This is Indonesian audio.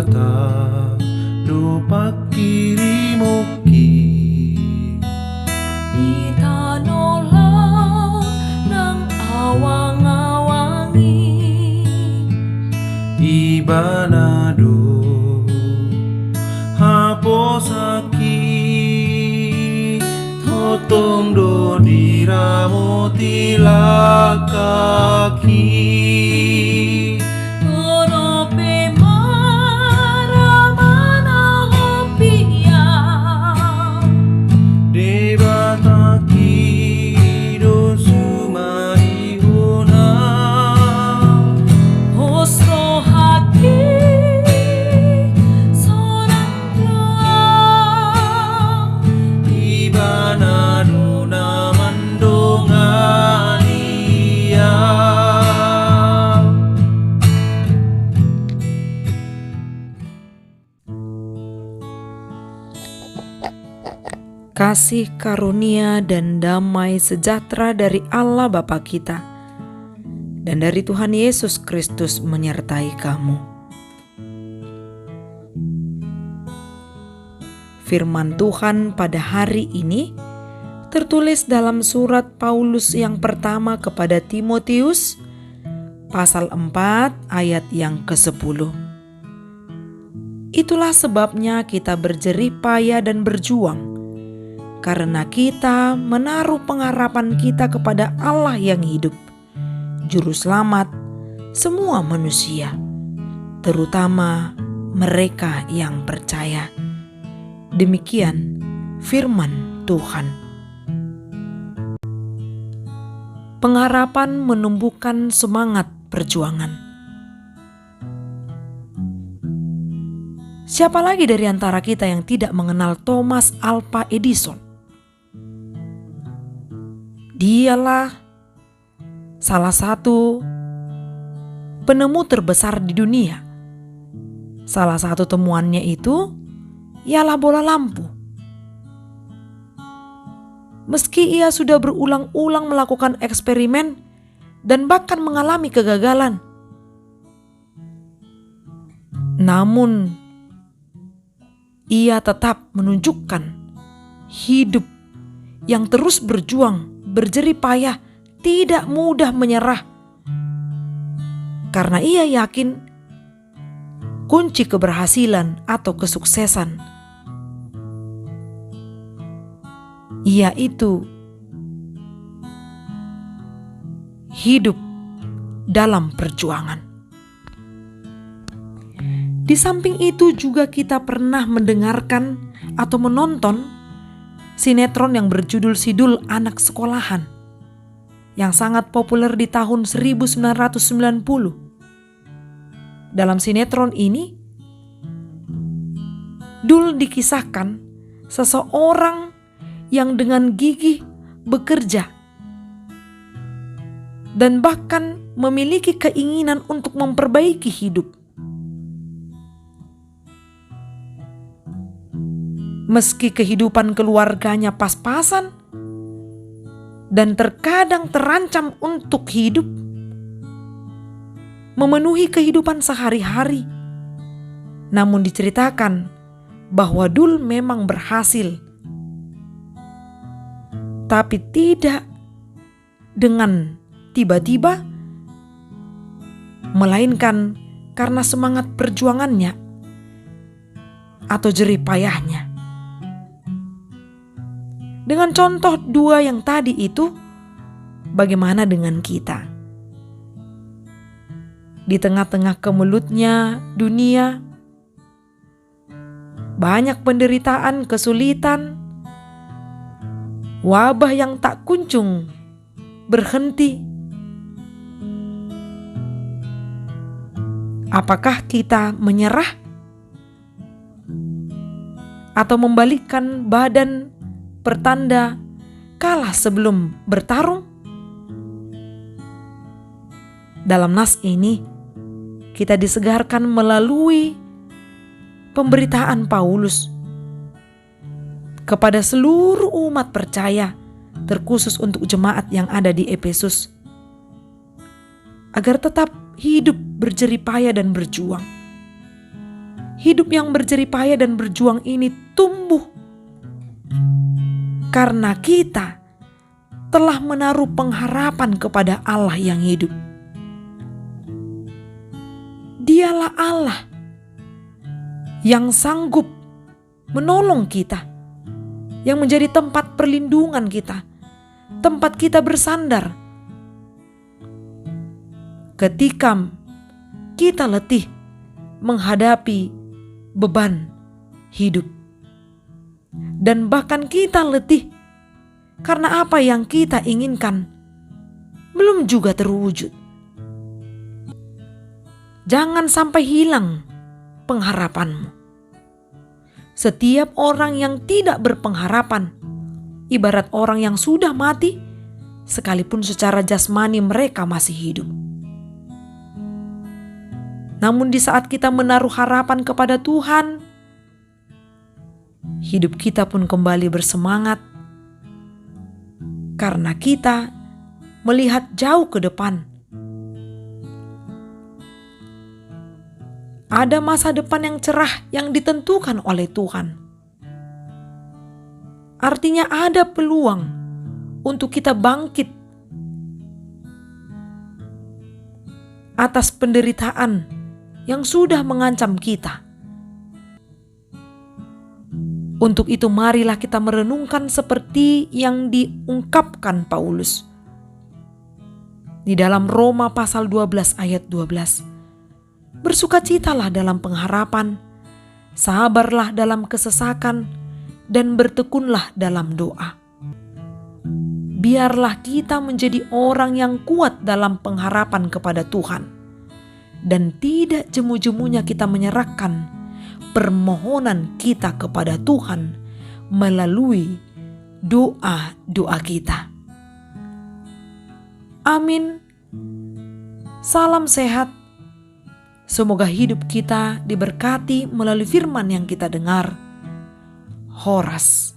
bata lupa kiri muki Itanolah nang awang-awangi ibanado haposaki totong do diramo tilakaki Torope maramana hopia debataki do sumaihuna Hosro haki sorang doa ibanado naman dongania. Kasih karunia dan damai sejahtera dari Allah Bapa kita dan dari Tuhan Yesus Kristus menyertai kamu. Firman Tuhan pada hari ini tertulis dalam surat Paulus yang pertama kepada Timotius, pasal 4 ayat yang ke-10. Itulah sebabnya kita berjerih payah dan berjuang, karena kita menaruh pengharapan kita kepada Allah yang hidup, Juru Selamat semua manusia, terutama mereka yang percaya. Demikian firman Tuhan. Pengharapan menumbuhkan semangat perjuangan. Siapa lagi dari antara kita yang tidak mengenal Thomas Alva Edison? Dialah salah satu penemu terbesar di dunia. Salah satu temuannya itu ialah bola lampu. Meski ia sudah berulang-ulang melakukan eksperimen dan bahkan mengalami kegagalan, namun ia tetap menunjukkan hidup yang terus berjuang, berjerih payah, tidak mudah menyerah. Karena ia yakin kunci keberhasilan atau kesuksesan yaitu hidup dalam perjuangan. Di samping itu juga kita pernah mendengarkan atau menonton sinetron yang berjudul Sidul Anak Sekolahan yang sangat populer di tahun 1990. Dalam sinetron ini, Dul dikisahkan seseorang yang dengan gigih bekerja dan bahkan memiliki keinginan untuk memperbaiki hidup. Meski kehidupan keluarganya pas-pasan dan terkadang terancam untuk hidup, memenuhi kehidupan sehari-hari, namun diceritakan bahwa Dul memang berhasil, tapi tidak dengan tiba-tiba, melainkan karena semangat perjuangannya atau jerih payahnya. Dengan contoh dua yang tadi itu, bagaimana dengan kita? Di tengah-tengah kemelutnya dunia, banyak penderitaan, kesulitan, wabah yang tak kunjung berhenti. Apakah kita menyerah atau membalikkan badan pertanda kalah sebelum bertarung? Dalam nas ini kita disegarkan melalui pemberitaan Paulus kepada seluruh umat percaya, terkhusus untuk jemaat yang ada di Efesus, agar tetap hidup berjerih payah dan berjuang. hidup yang berjerih payah dan berjuang ini tumbuh karena kita telah menaruh pengharapan kepada Allah yang hidup. Dialah Allah yang sanggup menolong kita, yang menjadi tempat perlindungan kita, tempat kita bersandar ketika kita letih menghadapi beban hidup. Dan bahkan kita letih karena apa yang kita inginkan belum juga terwujud. Jangan sampai hilang pengharapanmu. Setiap orang yang tidak berpengharapan ibarat orang yang sudah mati, sekalipun secara jasmani mereka masih hidup. Namun di saat kita menaruh harapan kepada Tuhan, hidup kita pun kembali bersemangat karena kita melihat jauh ke depan. Ada masa depan yang cerah yang ditentukan oleh Tuhan. Artinya ada peluang untuk kita bangkit atas penderitaan yang sudah mengancam kita. Untuk itu marilah kita merenungkan seperti yang diungkapkan Paulus di dalam Roma pasal 12 ayat 12. Bersukacitalah dalam pengharapan, sabarlah dalam kesesakan, dan bertekunlah dalam doa. Biarlah kita menjadi orang yang kuat dalam pengharapan kepada Tuhan, dan tidak jemu-jemunya kita menyerahkan permohonan kita kepada Tuhan melalui doa-doa kita. Amin. Salam sehat. Semoga hidup kita diberkati melalui firman yang kita dengar. Horas.